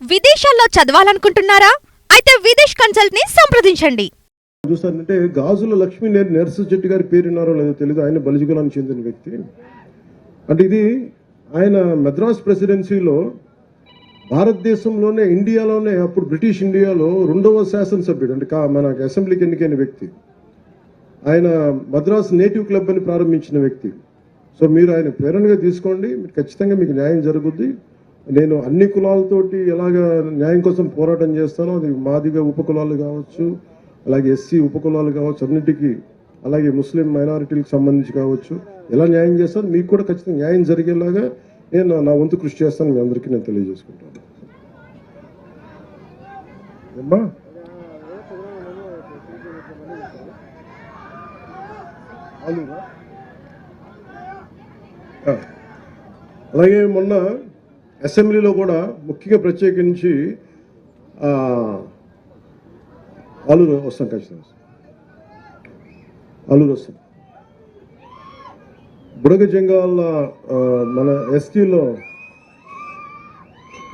విదేశాల్లో చదవాలనుకుంటున్నారా? అయితే విదేశ్ కన్సల్ట్ ని సంప్రదించండి. చూస్తారంటే గాజుల లక్ష్మీ నరసింహ చెట్టి గారి పేరున్నారో లేదో తెలియదు. ఆయన బలిజుగులానికి చెందిన వ్యక్తి. అంటే ఇది ఆయన మద్రాస్ ప్రెసిడెన్సీలో భారతదేశంలోనే ఇండియాలోనే అప్పుడు బ్రిటిష్ ఇండియాలో 2వ శాసనసభ్యుడు అంటే మన అసెంబ్లీకి ఎన్నికైన వ్యక్తి. ఆయన మద్రాస్ నేటివ్ క్లబ్ అని ప్రారంభించిన వ్యక్తి. సో మీరు ఆయన ప్రేరణగా తీసుకోండి, మీరు ఖచ్చితంగా మీకు న్యాయం జరుగుద్ది. నేను అన్ని కులాలతోటి ఎలాగ న్యాయం కోసం పోరాటం చేస్తానో, అది మాదిగ ఉపకులాలు కావచ్చు, అలాగే ఎస్సీ ఉపకులాలు కావచ్చు, అన్నిటికీ, అలాగే ముస్లిం మైనారిటీలకు సంబంధించి కావచ్చు, ఎలా న్యాయం చేస్తాను మీకు కూడా ఖచ్చితంగా న్యాయం జరిగేలాగా నేను నా వంతు కృషి చేస్తాను. మీ అందరికీ నేను తెలియజేసుకుంటాను. అమ్మా అలాగే మొన్న అసెంబ్లీలో కూడా ముఖ్యంగా ప్రత్యేకించి ఆలూరు వస్తాం, ఖచ్చితంగా ఆలూరు వస్తాం. బుడగ జంగాల మన ఎస్టీలో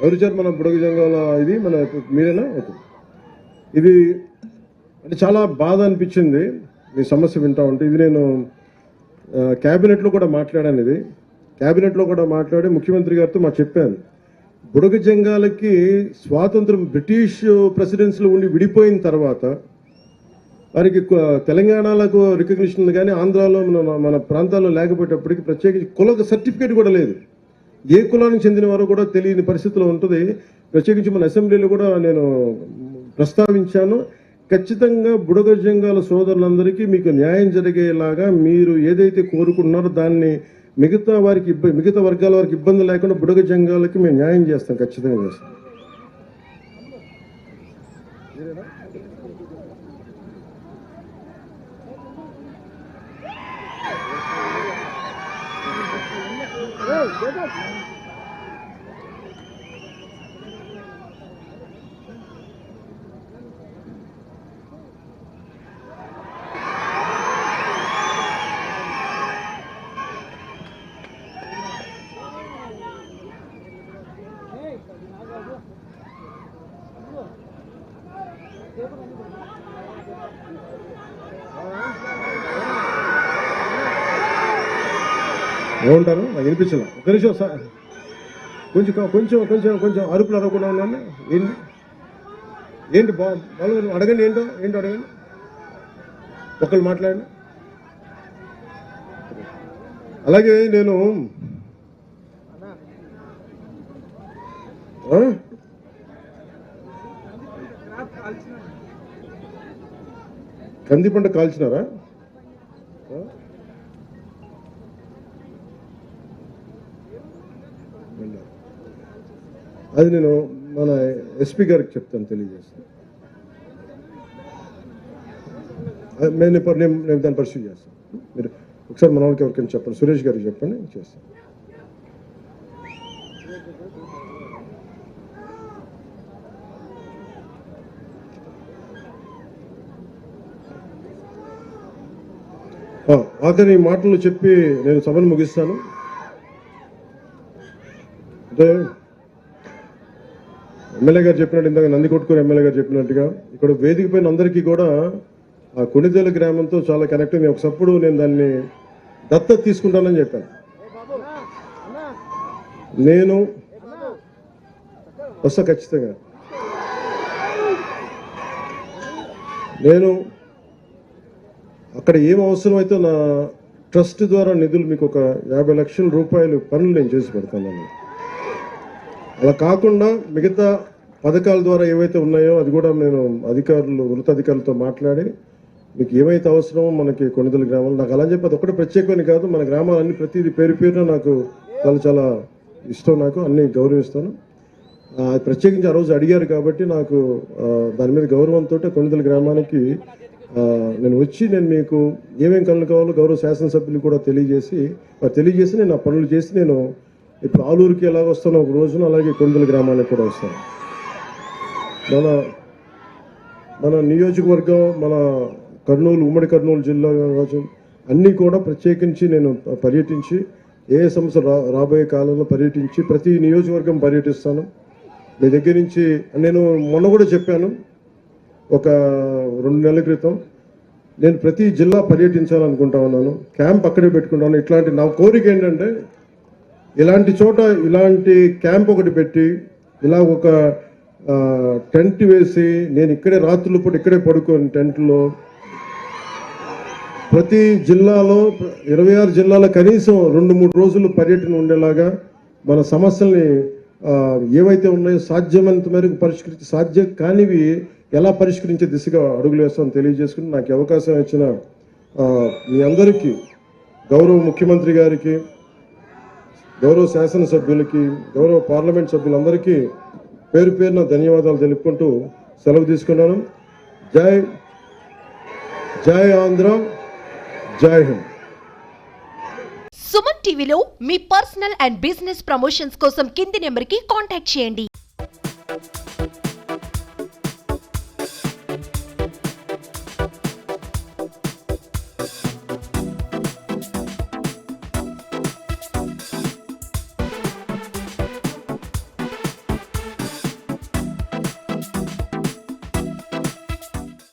ఎవరు సార్? మన బుడగ జంగాల ఇది మన మీరేనా? ఓకే. ఇది అంటే చాలా బాధ అనిపించింది మీ సమస్య వింటా ఉంటే. ఇది నేను క్యాబినెట్లో కూడా మాట్లాడాను. ఇది క్యాబినెట్లో కూడా మాట్లాడి ముఖ్యమంత్రి గారితో చెప్పాను. బుడగ జంగాలకి స్వాతంత్రం బ్రిటిష్ ప్రెసిడెన్సీలో ఉండి విడిపోయిన తర్వాత వారికి తెలంగాణలకు రికగ్నిషన్ ఉంది, కానీ ఆంధ్రాలో మన ప్రాంతాల్లో లేకపోయేటప్పటికి ప్రత్యేకించి కుల సర్టిఫికేట్ కూడా లేదు. ఏ కులానికి చెందిన వారో కూడా తెలియని పరిస్థితిలో ఉంటుంది. ప్రత్యేకించి మన అసెంబ్లీలో కూడా నేను ప్రస్తావించాను. ఖచ్చితంగా బుడగ జంగాల సోదరులందరికీ మీకు న్యాయం జరిగేలాగా మీరు ఏదైతే కోరుకుంటున్నారో దాన్ని మిగతా వర్గాల వారికి ఇబ్బంది లేకుండా బుడగ జంగాలకి మేము న్యాయం చేస్తాం, ఖచ్చితంగా చేస్తాం. ఏమంటారు? నాకు వినిపించలే. ఒక నిమిషం సార్, కొంచెం కొంచెం కొంచెం కొంచెం అరుపులు అరవకుండా ఉన్నాను. ఏంటి బాలు అడగండి, ఏంటో అడగండి, ఒకళ్ళు మాట్లాడండి. అలాగే నేను కంది పంట కాల్చినారా? అది నేను మన ఎస్పీ గారికి చెప్తాను, తెలియజేస్తాను. నేను దాన్ని పరిశీలి చేస్తాను. మీరు ఒకసారి మన వాళ్ళకి ఎవరికైనా చెప్పండి, సురేష్ గారికి చెప్పండి, చేస్తాను. ఆఖరి మాటలు చెప్పి నేను సభను ముగిస్తాను. అంటే ఎమ్మెల్యే గారు చెప్పినట్టు, ఇందాక నందికొట్కూరు ఎమ్మెల్యే గారు చెప్పినట్టుగా ఇక్కడ వేదిక పైన అందరికీ కూడా ఆ కొణిదేల గ్రామంతో చాలా కనెక్ట్ అయింది. ఒకసప్పుడు నేను దాన్ని దత్తత తీసుకుంటానని చెప్పాను. నేను వస్తా, ఖచ్చితంగా నేను అక్కడ ఏం అవసరమైతే నా ట్రస్ట్ ద్వారా నిధులు మీకు ఒక 50 లక్షల రూపాయలు పనులు నేను చేసి పెడతాను. అలా కాకుండా మిగతా పథకాల ద్వారా ఏవైతే ఉన్నాయో అది కూడా నేను ఉన్నతాధికారులతో మాట్లాడి మీకు ఏమైతే అవసరమో మనకి కొణిదల గ్రామాలు, నాకు అలా చెప్పి అది ఒకటి ప్రత్యేకమైన కాదు, మన గ్రామాలన్నీ ప్రతిదీ పేరున నాకు చాలా చాలా ఇష్టం, నాకు అన్ని గౌరవిస్తాను. ప్రత్యేకించి ఆ రోజు అడిగారు కాబట్టి నాకు దాని మీద గౌరవంతో కొణిదల గ్రామానికి నేను వచ్చి నేను మీకు ఏమేమి కళ్ళు కావాలో గౌరవ శాసనసభ్యులు కూడా తెలియజేసి నేను ఆ పనులు చేసి నేను ఇప్పుడు ఆలూరుకి ఎలా వస్తానో ఒక రోజున, అలాగే కొణిదల గ్రామానికి కూడా వస్తాను. మన నియోజకవర్గం, మన కర్నూలు, ఉమ్మడి కర్నూలు జిల్లా కావచ్చు, అన్నీ కూడా ప్రత్యేకించి నేను పర్యటించి ఏ సంస్థ రాబోయే కాలంలో పర్యటించి ప్రతి నియోజకవర్గం పర్యటిస్తాను. మీ దగ్గర నుంచి నేను మొన్న కూడా చెప్పాను, ఒక 2 నెలల క్రితం నేను ప్రతి జిల్లా పర్యటించాలనుకుంటా ఉన్నాను, క్యాంప్ అక్కడే పెట్టుకుంటాను. ఇట్లాంటి నా కోరిక ఏంటంటే ఇలాంటి చోట ఇలాంటి క్యాంప్ ఒకటి పెట్టి ఇలా ఒక టెంట్ వేసి నేను ఇక్కడే రాత్రుల పూట ఇక్కడే పడుకోని టెంట్లో ప్రతి జిల్లాలో 26 జిల్లాల కనీసం 2-3 రోజులు పర్యటన ఉండేలాగా మన సమస్యల్ని ఏవైతే ఉన్నాయో సాధ్యమైనంత మేరకు పరిష్కరించి సాధ్యం కానివి ఎలా పరిష్కరించే దిశగా అడుగులు వేస్తామని తెలియజేసుకుని నాకు అవకాశం ఇచ్చిన మీ అందరికీ, గౌరవ ముఖ్యమంత్రి గారికి, గౌరవ శాసనసభ్యులకి, గౌరవ పార్లమెంట్ సభ్యులందరికీ పేరు పేరున ధన్యవాదాలు తెలుపుకుంటూ సెలవు తీసుకున్నాను. జై ఆంధ్ర, జై హింద్. సుమన్ టీవీలో మీ పర్సనల్ అండ్ బిజినెస్ ప్రమోషన్స్ కోసం కింది నెంబర్కి కాంటాక్ట్ చేయండి.